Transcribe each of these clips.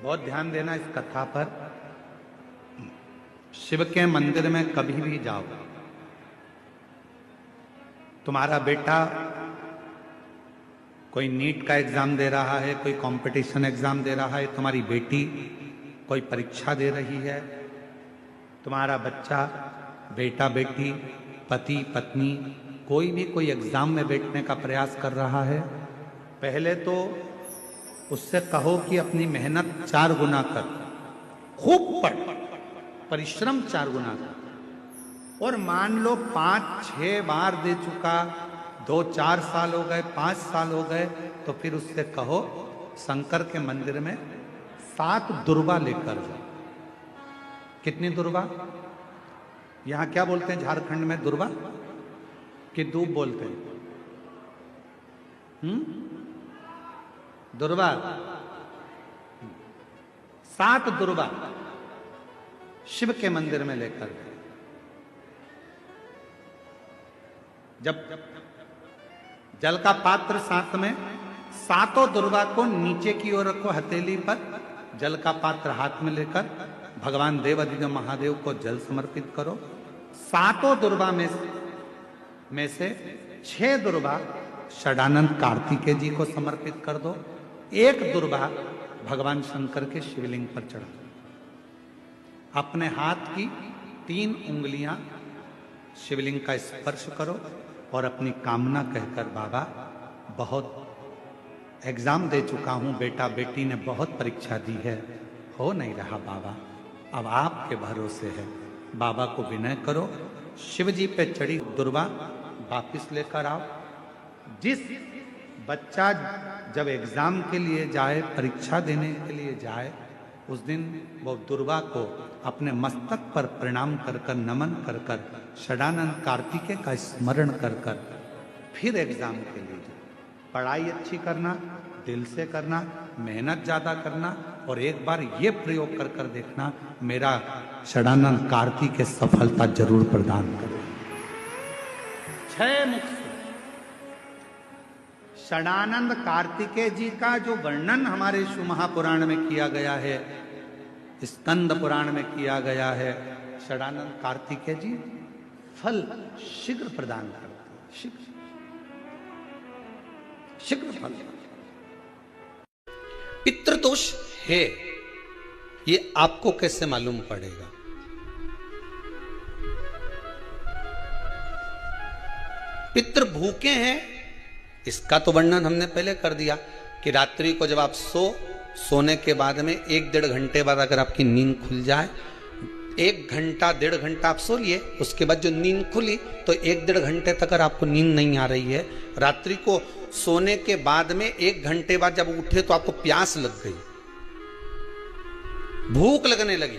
बहुत ध्यान देना इस कथा पर। शिव के मंदिर में कभी भी जाओ, तुम्हारा बेटा कोई नीट का एग्जाम दे रहा है, कोई कंपटीशन एग्जाम दे रहा है, तुम्हारी बेटी कोई परीक्षा दे रही है, तुम्हारा बच्चा, बेटा बेटी, पति पत्नी कोई भी कोई एग्जाम में बैठने का प्रयास कर रहा है, पहले तो उससे कहो कि अपनी मेहनत 4 गुना कर, खूब पढ़, परिश्रम 4 गुना कर। और मान लो 5-6 बार दे चुका, 2-4 साल हो गए, 5 साल हो गए, तो फिर उससे कहो शंकर के मंदिर में 7 दुर्वा लेकर जाओ। कितनी दुर्वा? यहां क्या बोलते हैं झारखंड में? दुर्वा कि दूब बोलते हैं? दुर्वा। 7 दुर्वा शिव के मंदिर में लेकर गए। जब जल का पात्र साथ में, 7 दुर्वा को नीचे की ओर रखो हथेली पर, जल का पात्र हाथ में लेकर भगवान देवाधिदेव महादेव को जल समर्पित करो। 7 दुर्वा में से 6 दुर्वा षडानंद कार्तिकेय जी को समर्पित कर दो, 1 दुर्वा भगवान शंकर के शिवलिंग पर चढ़ा दो। अपने हाथ की 3 उंगलियां शिवलिंग का स्पर्श करो और अपनी कामना कहकर, बाबा बहुत एग्जाम दे चुका हूं, बेटा बेटी ने बहुत परीक्षा दी है, हो नहीं रहा बाबा, अब आपके भरोसे है। बाबा को विनय करो, शिव जी पे चढ़ी दुर्वा वापिस लेकर आओ। जिस बच्चा जब एग्जाम के लिए जाए, परीक्षा देने के लिए जाए, उस दिन वो दुर्वा को अपने मस्तक पर प्रणाम कर कर, नमन कर कर, षडानंद कार्तिकेय का स्मरण कर कर फिर एग्जाम के लिए जाए। पढ़ाई अच्छी करना, दिल से करना, मेहनत ज्यादा करना, और एक बार ये प्रयोग कर कर देखना, मेरा षडानंद कार्तिकेय सफलता जरूर प्रदान करे। 6 मुख से षडानंद कार्तिकेय जी का जो वर्णन हमारे शिव महापुराण में किया गया है, स्कंद पुराण में किया गया है, षडानंद कार्तिकेय जी फल शीघ्र प्रदान करते हैं, शीघ्र फल। पितृदोष है, ये आपको कैसे मालूम पड़ेगा? पितृ भूखे हैं, इसका तो वर्णन हमने पहले कर दिया कि रात्रि को जब आप सोने के बाद में 1-1.5 घंटे बाद अगर आपकी नींद खुल जाए, 1 घंटा 1.5 घंटा आप सो लिए, उसके बाद जो नींद खुली तो 1-1.5 घंटे तक अगर आपको नींद नहीं आ रही है, रात्रि को सोने के बाद में 1 घंटे बाद जब उठे तो आपको प्यास लग गई, भूख लगने लगी,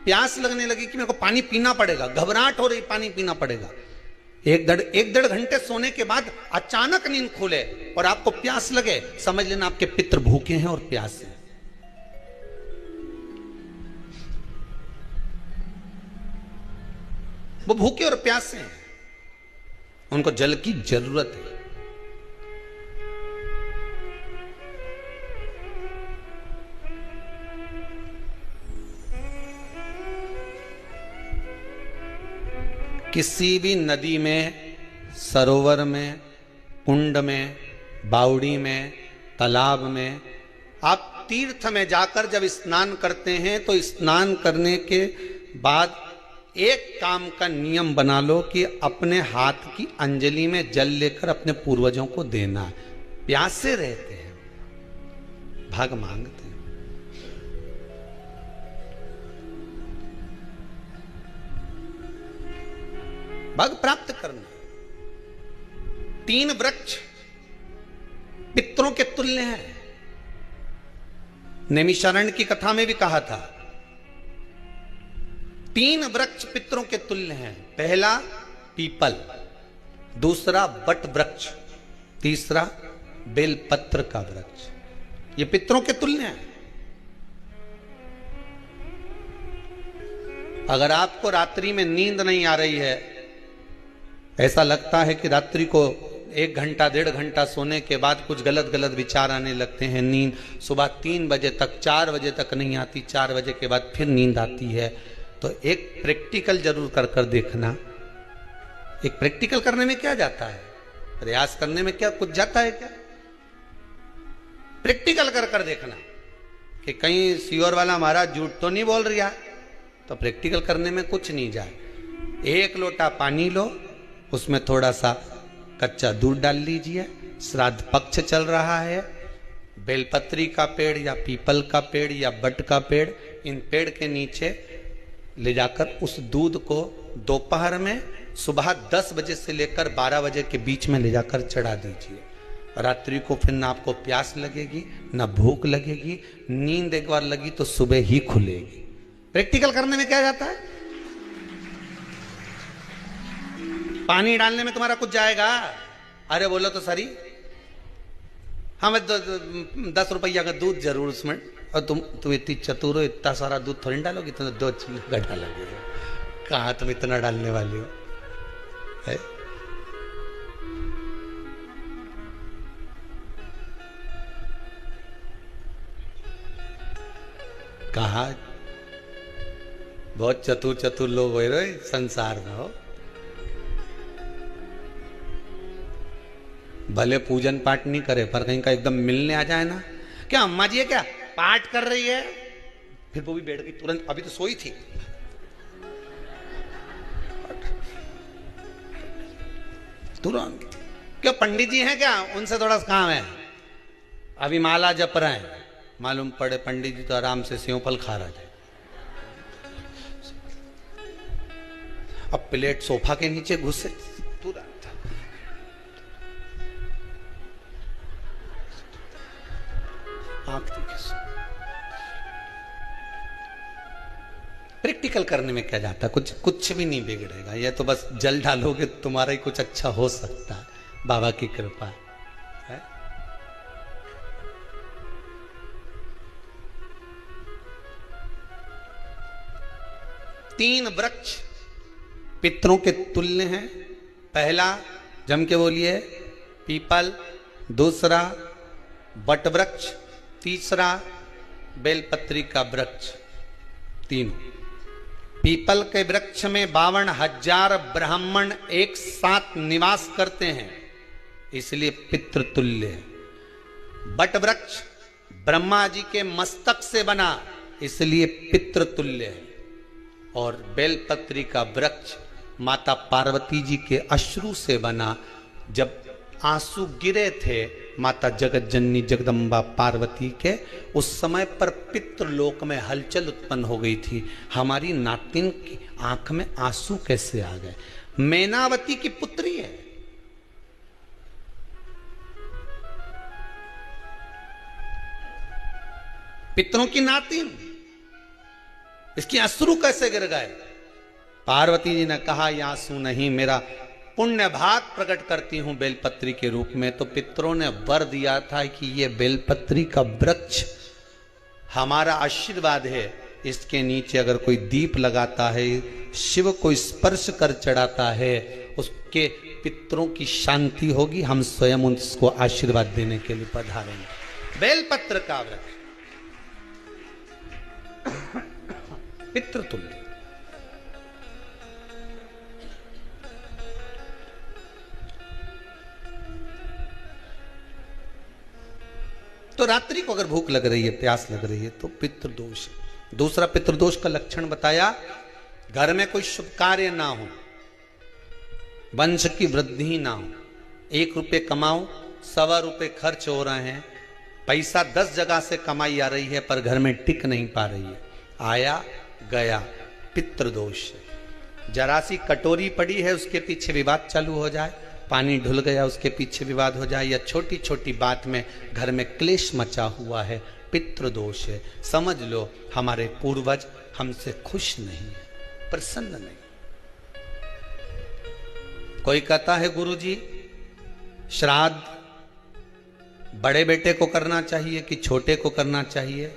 प्यास लगने लगी कि मेरे को पानी पीना पड़ेगा, घबराहट हो रही, पानी पीना पड़ेगा। 1-1.5 घंटे सोने के बाद अचानक नींद खुले और आपको प्यास लगे, समझ लेना आपके पितृ भूखे हैं और प्यास है। वो भूखे और प्यासे हैं, उनको जल की जरूरत है। किसी भी नदी में, सरोवर में, कुंड में, बावड़ी में, तालाब में, आप तीर्थ में जाकर जब स्नान करते हैं तो स्नान करने के बाद एक काम का नियम बना लो कि अपने हाथ की अंजलि में जल लेकर अपने पूर्वजों को देना। प्यासे रहते हैं, भाग मांगते हैं। भाग प्राप्त करना। 3 वृक्ष पितरों के तुल्य हैं। नैमिषारण्य की कथा में भी कहा था 3 वृक्ष पितरों के तुल्य हैं। पहला पीपल, दूसरा बट वृक्ष, तीसरा बेलपत्र का वृक्ष। ये पितरों के तुल्य हैं। अगर आपको रात्रि में नींद नहीं आ रही है, ऐसा लगता है कि रात्रि को 1 घंटा 1.5 घंटा सोने के बाद कुछ गलत गलत विचार आने लगते हैं, नींद सुबह 3 बजे तक 4 बजे तक नहीं आती, 4 बजे के बाद फिर नींद आती है, तो एक प्रैक्टिकल जरूर कर देखना। एक प्रैक्टिकल करने में क्या जाता है, प्रयास करने में क्या कुछ जाता है क्या? प्रैक्टिकल कर देखना कि कहीं सीओर वाला महाराज झूठ तो नहीं बोल रहा, तो प्रैक्टिकल करने में कुछ नहीं जाए। 1 लोटा पानी लो, उसमें थोड़ा सा कच्चा दूध डाल लीजिए, श्राद्ध पक्ष चल रहा है, बेलपत्री का पेड़ या पीपल का पेड़ या बट का पेड़, इन पेड़ के नीचे ले जाकर उस दूध को दोपहर में सुबह 10 बजे से लेकर 12 बजे के बीच में ले जाकर चढ़ा दीजिए। रात्रि को फिर ना आपको प्यास लगेगी ना भूख लगेगी, नींद एक बार लगी तो सुबह ही खुलेगी। प्रैक्टिकल करने में क्या जाता है? पानी डालने में तुम्हारा कुछ जाएगा? अरे बोलो तो सरी, हमें 10 रुपया का दूध जरूर उसमें, और तुम इतनी चतुर हो, इतना सारा दूध थोड़ी डालोगी, तुम 2 चिल्ला डालोगे, कहाँ तुम इतना डालने वाली हो है? कहा बहुत चतुर चतुर लोग हो रहे संसार में हो, भले पूजन पाठ नहीं करे पर कहीं का एकदम मिलने आ जाए ना, क्या अम्मा जी है क्या पाठ कर रही है, फिर वो भी बैठ गई तुरंत, अभी तो सोई थी, तुरंत। क्या पंडित जी हैं क्या, उनसे थोड़ा सा काम है, अभी माला जप रहे हैं, मालूम पड़े पंडित जी तो आराम से सेव फल खा रहे थे, अब प्लेट सोफा के नीचे घुसे तुरंत। प्रैक्टिकल करने में क्या जाता है, कुछ भी नहीं बिगड़ेगा, ये तो बस जल डालोगे तुम्हारा ही कुछ अच्छा हो सकता है, बाबा की कृपा है। तीन वृक्ष पितरों के तुल्य हैं। पहला जम के बोलिए पीपल, दूसरा बट वृक्ष, तीसरा बेलपत्री का वृक्ष। तीनों पीपल के वृक्ष में 52,000 ब्राह्मण एक साथ निवास करते हैं, इसलिए पितृतुल्य है। बट वृक्ष ब्रह्मा जी के मस्तक से बना, इसलिए पितृतुल्य है। और बेलपत्री का वृक्ष माता पार्वती जी के अश्रु से बना, जब आंसू गिरे थे माता जगत जननी जगदम्बा पार्वती के, उस समय पर पितृलोक में हलचल उत्पन्न हो गई थी, हमारी नातिन की आंख में आंसू कैसे आ गए। मैनावती की पुत्री है, पितरों की नातिन, इसकी अश्रु कैसे गिर गए। पार्वती जी ने कहा ये आंसू नहीं, मेरा पुण्य भाग प्रकट करती हूं बेलपत्री के रूप में। तो पितरों ने वर दिया था कि ये बेलपत्री का वृक्ष हमारा आशीर्वाद है, इसके नीचे अगर कोई दीप लगाता है, शिव को स्पर्श कर चढ़ाता है, उसके पितरों की शांति होगी, हम स्वयं उसको आशीर्वाद देने के लिए पधारेंगे। बेलपत्र का वृक्ष पितृतुल्य। तो रात्रि को अगर भूख लग रही है, प्यास लग रही है, तो पितृदोष। दूसरा पितृदोष का लक्षण बताया, घर में कोई शुभ कार्य ना हो, वंश की वृद्धि ना हो, 1 रुपये कमाओ 1.25 रुपये खर्च हो रहे हैं, पैसा 10 जगह से कमाई आ रही है पर घर में टिक नहीं पा रही है, आया गया, पितृदोष। जरा सी कटोरी पड़ी है उसके पीछे विवाद चालू हो जाए, पानी ढुल गया उसके पीछे विवाद हो जाए, या छोटी छोटी बात में घर में क्लेश मचा हुआ है, पितृदोष है। समझ लो हमारे पूर्वज हमसे खुश नहीं है, प्रसन्न नहीं। कोई कहता है गुरुजी श्राद्ध बड़े बेटे को करना चाहिए कि छोटे को करना चाहिए।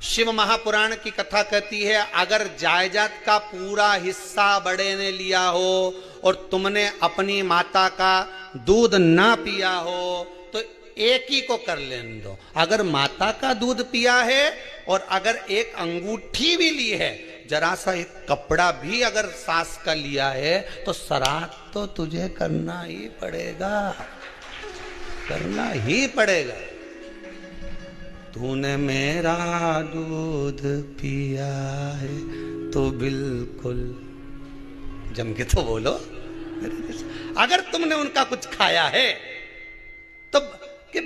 शिव महापुराण की कथा कहती है, अगर जायदाद का पूरा हिस्सा बड़े ने लिया हो और तुमने अपनी माता का दूध ना पिया हो तो एक ही को कर लेने दो। अगर माता का दूध पिया है और अगर एक अंगूठी भी ली है, जरा सा एक कपड़ा भी अगर सास का लिया है, तो श्राद्ध तो तुझे करना ही पड़ेगा, करना ही पड़ेगा। तूने मेरा दूध पिया है तो बिल्कुल जम के तो बोलो। अगर तुमने उनका कुछ खाया है तो कि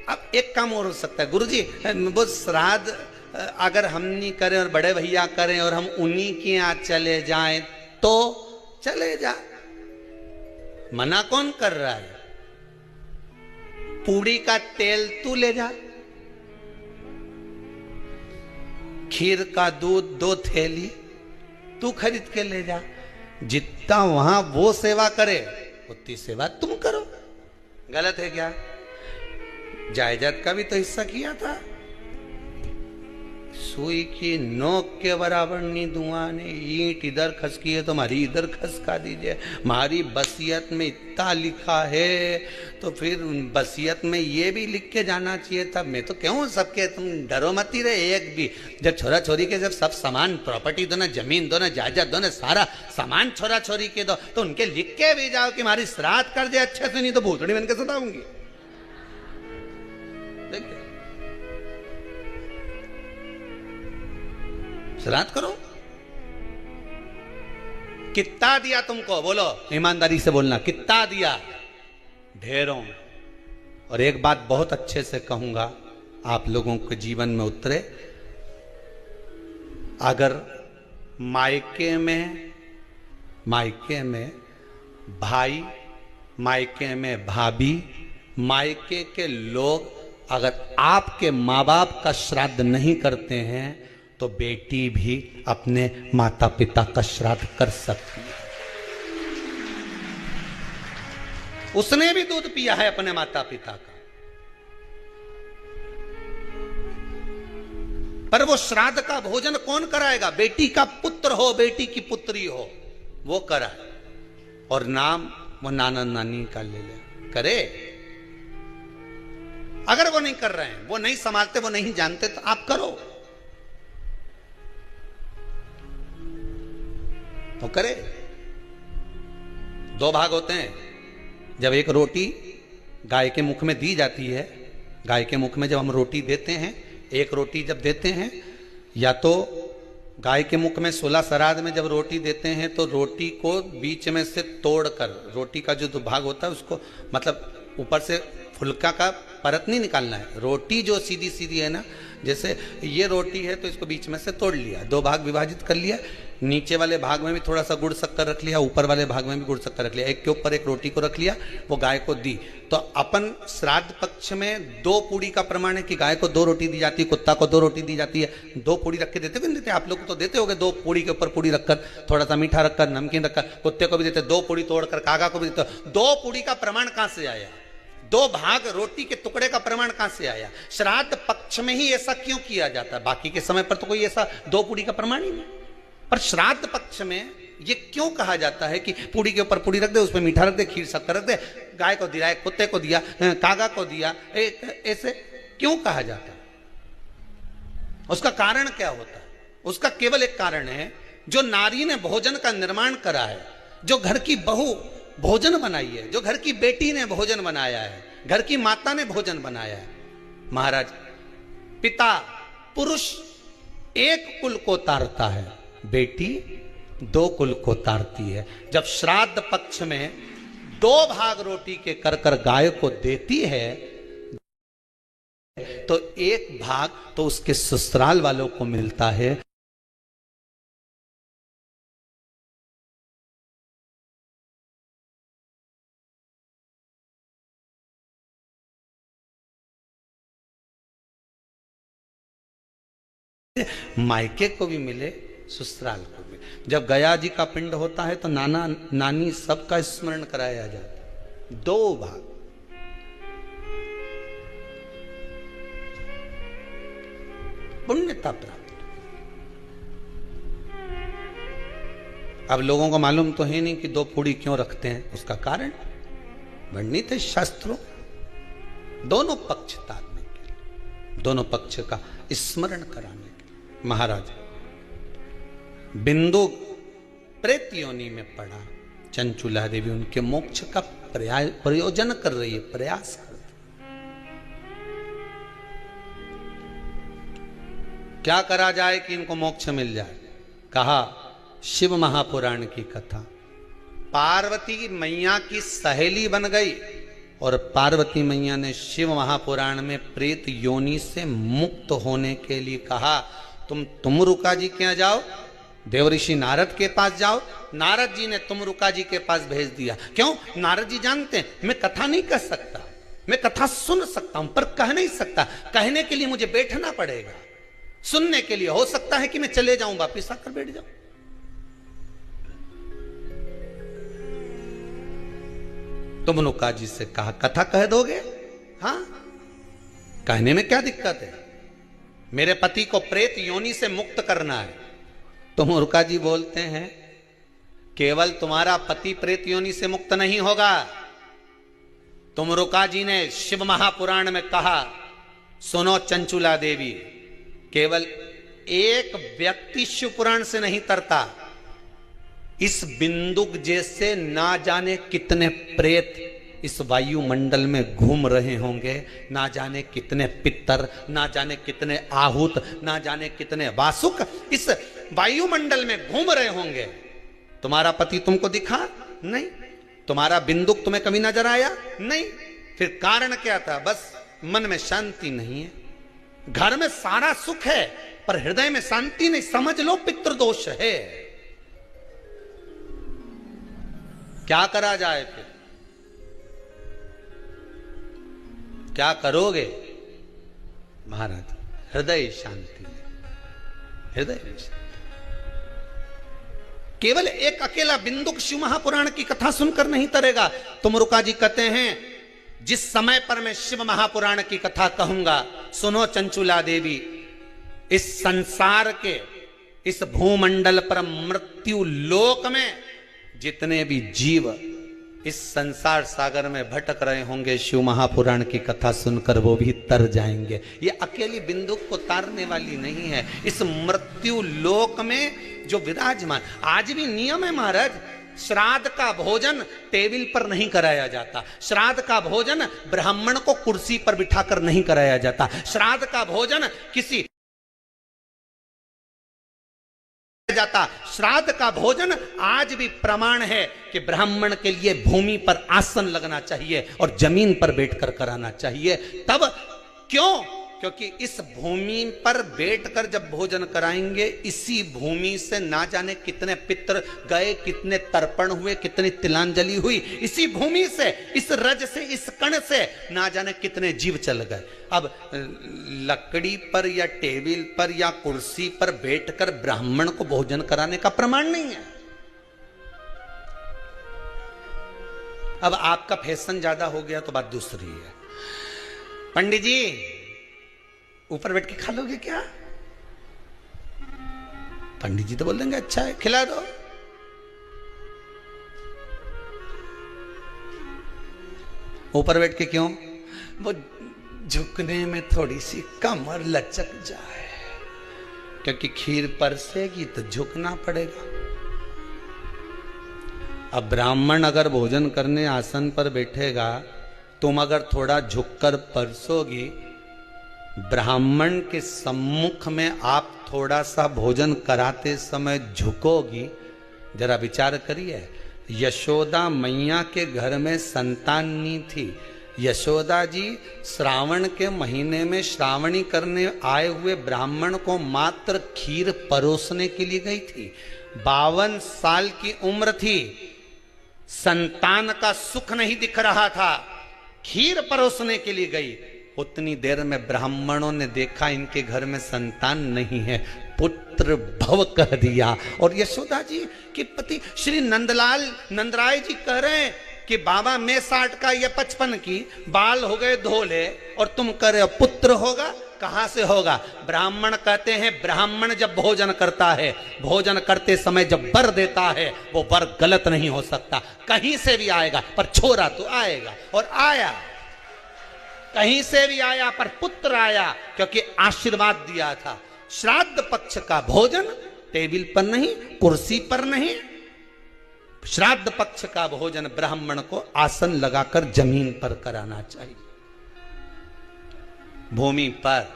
अब एक काम और हो सकता है, गुरुजी वो श्राद्ध अगर हम नहीं करें और बड़े भैया करें और हम उन्हीं के यहाँ चले जाएं तो चले जा, मना कौन कर रहा है? पूड़ी का तेल तू ले जा, खीर का दूध 2 थैली तू खरीद के ले जा। जितना वहां वो सेवा करे उतनी सेवा तुम करो। गलत है क्या? जायदाद का भी तो हिस्सा किया था। सुई की नोक के बराबर नहीं दूंगा ने, ईंट इधर खसकी है तो हमारी इधर खसका दीजिए। हमारी बसियत में इतना लिखा है तो फिर बसियत में ये भी लिख के जाना चाहिए था। मैं तो क्यों सबके, तुम डरो मत ही रहे एक भी। जब छोरा छोरी के जब सब सामान, प्रॉपर्टी दो ना, जमीन दो ना, जायदाद दो ना, सारा सामान छोरा छोरी के दो, तो उनके लिख के भी जाओ कि हमारी श्राद्ध कर दे अच्छे से, नहीं तो भूतड़ी बन के सताऊंगी। देखिए श्राद्ध करो। कितना दिया तुमको? बोलो, ईमानदारी से बोलना, कितना दिया? ढेरों। और एक बात बहुत अच्छे से कहूंगा, आप लोगों के जीवन में उतरे। अगर मायके में भाई, मायके में भाभी, मायके के लोग अगर आपके माँ बाप का श्राद्ध नहीं करते हैं तो बेटी भी अपने माता पिता का श्राद्ध कर सकती है। उसने भी दूध पिया है अपने माता पिता का, पर वो श्राद्ध का भोजन कौन कराएगा? बेटी का पुत्र हो, बेटी की पुत्री हो, वो कराए। और नाम वो नाना नानी का ले ले, करे। अगर वो नहीं कर रहे हैं, वो नहीं संभालते, वो नहीं जानते, तो आप करो तो करे। 2 भाग होते हैं। जब एक रोटी गाय के मुख में दी जाती है, गाय के मुख में जब हम रोटी देते हैं, एक रोटी जब देते हैं, या तो गाय के मुख में 16 श्राद्ध में जब रोटी देते हैं तो रोटी को बीच में से तोड़कर, रोटी का जो भाग होता है उसको, मतलब ऊपर से फुलका का परत नहीं निकालना है। रोटी जो सीधी सीधी है ना, जैसे ये रोटी है तो इसको बीच में से तोड़ लिया, 2 भाग विभाजित कर लिया, नीचे वाले भाग में भी थोड़ा सा गुड़ शक्कर रख लिया, ऊपर वाले भाग में भी गुड़ शक्कर रख लिया, एक के ऊपर एक रोटी को रख लिया, वो गाय को दी। तो अपन श्राद्ध पक्ष में 2 पूड़ी का प्रमाण है कि गाय को 2 रोटी दी जाती है, कुत्ता को 2 रोटी दी जाती है। 2 पूड़ी रख के देते कि नहीं देते? आप लोग तो देते होगे, 2 पूड़ी के ऊपर पूड़ी रखकर, थोड़ा सा मीठा रखकर, नमकीन रखकर, कुत्ते को भी देते, 2 पूड़ी तोड़कर कागा को भी देते। 2 पूड़ी का प्रमाण कहां से आया? 2 भाग रोटी के टुकड़े का प्रमाण कहां से आया? श्राद्ध पक्ष में ही ऐसा क्यों किया जाता है? बाकी के समय पर तो कोई ऐसा 2 पूड़ी का प्रमाण ही नहीं, पर श्राद्ध पक्ष में ये क्यों कहा जाता है कि पूड़ी के ऊपर पूड़ी रख दे, उसमें मीठा रख दे, खीर शक्कर रख दे, गाय को दिया, कुत्ते को दिया, कागा को दिया, ऐसे क्यों कहा जाता है? उसका कारण क्या होता है? उसका केवल एक कारण है, जो नारी ने भोजन का निर्माण करा है, जो घर की बहू भोजन बनाई है, जो घर की बेटी ने भोजन बनाया है, घर की माता ने भोजन बनाया है। महाराज, पिता पुरुष एक कुल को तारता है, बेटी 2 कुल को तारती है। जब श्राद्ध पक्ष में 2 भाग रोटी के कर कर गाय को देती है तो 1 भाग तो उसके ससुराल वालों को मिलता है। मायके को भी मिले, ससुराल को भी। जब गया जी का पिंड होता है तो नाना नानी सबका स्मरण कराया जाता है। 2 भाग। पुण्यता प्राप्त। अब लोगों को मालूम तो है नहीं कि 2 पूड़ी क्यों रखते हैं, उसका कारण वर्णित है शास्त्रों, दोनों पक्ष तारने के लिए, दोनों पक्ष का स्मरण कराने के लिए। महाराज बिंदु प्रेत योनि में पड़ा, चंचुला देवी उनके मोक्ष का प्रयोजन कर रही है, प्रयास कर रही। क्या करा जाए कि इनको मोक्ष मिल जाए? कहा शिव महापुराण की कथा। पार्वती मैया की सहेली बन गई और पार्वती मैया ने शिव महापुराण में प्रेत योनि से मुक्त होने के लिए कहा तुम रुका जी के यहाँ जाओ, देवऋषि नारद के पास जाओ। नारद जी ने तुमरुका जी के पास भेज दिया। क्यों? नारद जी जानते हैं मैं कथा नहीं कह सकता, मैं कथा सुन सकता हूं पर कह नहीं सकता। कहने के लिए मुझे बैठना पड़ेगा, सुनने के लिए हो सकता है कि मैं चले जाऊं, वापिस आकर बैठ जाऊं। तुमरुका जी से कहा कथा कह दोगे? हाँ, कहने में क्या दिक्कत है? मेरे पति को प्रेत योनि से मुक्त करना है। तुमरुका जी बोलते हैं केवल तुम्हारा पति प्रेत योनि से मुक्त नहीं होगा। तुमरुका जी ने शिव महापुराण में कहा सुनो चंचुला देवी, केवल एक व्यक्ति शिव पुराण से नहीं तरता, इस बिंदुक जैसे ना जाने कितने प्रेत इस वायुमंडल में घूम रहे होंगे, ना जाने कितने पितर, ना जाने कितने आहूत, ना जाने कितने वासुक इस वायुमंडल में घूम रहे होंगे। तुम्हारा पति तुमको दिखा नहीं, तुम्हारा बिंदुक तुम्हें कभी नजर आया नहीं, फिर कारण क्या था? बस मन में शांति नहीं है। घर में सारा सुख है पर हृदय में शांति नहीं, समझ लो पितृदोष है। क्या करा जाए? फिर क्या करोगे? महाराज हृदय शांति, हृदय शांति। केवल एक अकेला बिंदुक शिव महापुराण की कथा सुनकर नहीं तरेगा। तुमरुका जी कहते हैं जिस समय पर मैं शिव महापुराण की कथा कहूंगा, सुनो चंचुला देवी, इस संसार के इस भूमंडल पर मृत्यु लोक में जितने भी जीव इस संसार सागर में भटक रहे होंगे, शिव महापुराण की कथा सुनकर वो भी तर जाएंगे। ये अकेली बिंदुक को तारने वाली नहीं है, इस मृत्यु लोक में जो विराजमान। आज भी नियम है महाराज, श्राद्ध का भोजन टेबल पर नहीं कराया जाता, श्राद्ध का भोजन ब्राह्मण को कुर्सी पर बिठाकर नहीं कराया जाता, श्राद्ध का भोजन किसी जाता। श्राद्ध का भोजन आज भी प्रमाण है कि ब्राह्मण के लिए भूमि पर आसन लगना चाहिए और जमीन पर बैठकर कराना चाहिए। तब क्यों? क्योंकि इस भूमि पर बैठकर जब भोजन कराएंगे, इसी भूमि से ना जाने कितने पितर गए, कितने तर्पण हुए, कितनी तिलांजलि हुई, इसी भूमि से, इस रज से, इस कण से ना जाने कितने जीव चल गए। अब लकड़ी पर या टेबल पर या कुर्सी पर बैठकर ब्राह्मण को भोजन कराने का प्रमाण नहीं है। अब आपका फैशन ज्यादा हो गया तो बात दूसरी है। पंडित जी ऊपर बैठ के खा लोगे क्या? पंडित जी तो बोल देंगे अच्छा है खिला दो। ऊपर बैठ के क्यों? वो झुकने में थोड़ी सी कमर लचक जाए, क्योंकि खीर परसेगी तो झुकना पड़ेगा। अब ब्राह्मण अगर भोजन करने आसन पर बैठेगा, तुम अगर थोड़ा झुककर परसोगी, ब्राह्मण के सम्मुख में आप थोड़ा सा भोजन कराते समय झुकोगी। जरा विचार करिए, यशोदा मैया के घर में संतान नहीं थी। यशोदा जी श्रावण के महीने में श्रावणी करने आए हुए ब्राह्मण को मात्र खीर परोसने के लिए गई थी। 52 साल की उम्र थी, संतान का सुख नहीं दिख रहा था, खीर परोसने के लिए गई। उतनी देर में ब्राह्मणों ने देखा इनके घर में संतान नहीं है, पुत्र भव कह दिया। और यशोदा जी के पति श्री नंदराय जी कह रहे हैं कि बाबा मैं 60 का, ये 55 की, बाल हो गए धोले और तुम कह रहे हो पुत्र होगा। कहां से होगा? ब्राह्मण कहते हैं ब्राह्मण जब भोजन करता है, भोजन करते समय जब वर देता है, वो वर गलत नहीं हो सकता, कहीं से भी आएगा, पर छोरा तो आएगा। और आया, कहीं से भी आया, पर पुत्र आया, क्योंकि आशीर्वाद दिया था। श्राद्ध पक्ष का भोजन टेबल पर नहीं, कुर्सी पर नहीं, श्राद्ध पक्ष का भोजन ब्राह्मण को आसन लगाकर जमीन पर कराना चाहिए, भूमि पर।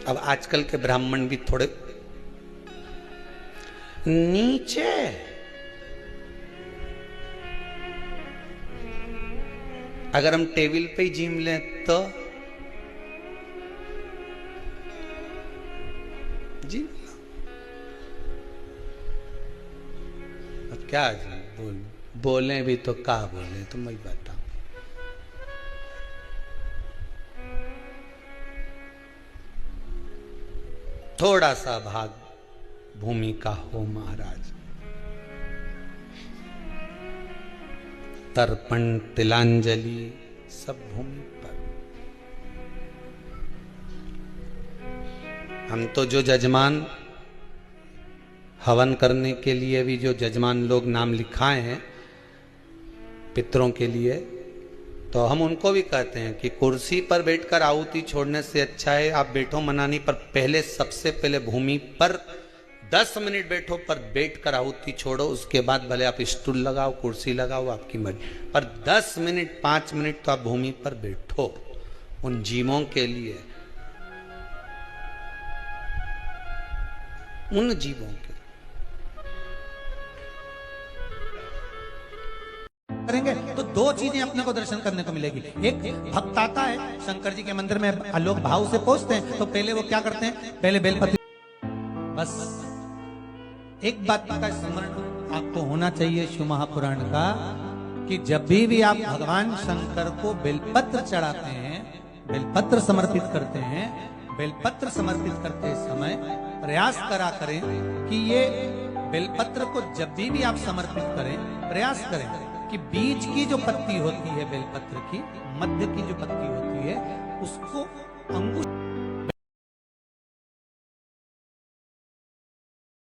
अब आजकल के ब्राह्मण भी थोड़े नीचे, अगर हम टेबल पे ही जीम लें तो जी अब क्या बोले भी तो क्या बोले, तो मैं बताऊं। थोड़ा सा भाग भूमि का हो महाराज। तर्पण तिलांजलि सब भूमि पर। हम तो जो जजमान हवन करने के लिए भी जो जजमान लोग नाम लिखाए हैं पितरों के लिए, तो हम उनको भी कहते हैं कि कुर्सी पर बैठकर आहुति छोड़ने से अच्छा है आप बैठो मनानी पर, पहले सबसे पहले भूमि पर 10 मिनट बैठो, पर बैठकर आहुति छोड़ो। उसके बाद भले आप स्टूल लगाओ, कुर्सी लगाओ, आपकी मर्जी, पर 10 मिनट 5 मिनट तो आप भूमि पर बैठो उन जीवों के लिए, उन जीवों के करेंगे तो दो चीजें अपने को दर्शन करने को मिलेगी। एक भक्त आता है शंकर जी के मंदिर में, लोग भाव से पहुंचते हैं, तो पहले वो क्या करते हैं, पहले बेलपत्र। बस एक बात का स्मरण आपको होना चाहिए शिव महापुराण का, कि जब भी आप भगवान शंकर को बेलपत्र चढ़ाते हैं, बेलपत्र समर्पित करते हैं, बेलपत्र समर्पित करते समय प्रयास करा करें कि ये बेलपत्र को जब भी आप समर्पित करें, प्रयास करें कि बीच की जो पत्ती होती है बेलपत्र की, मध्य की जो पत्ती होती है,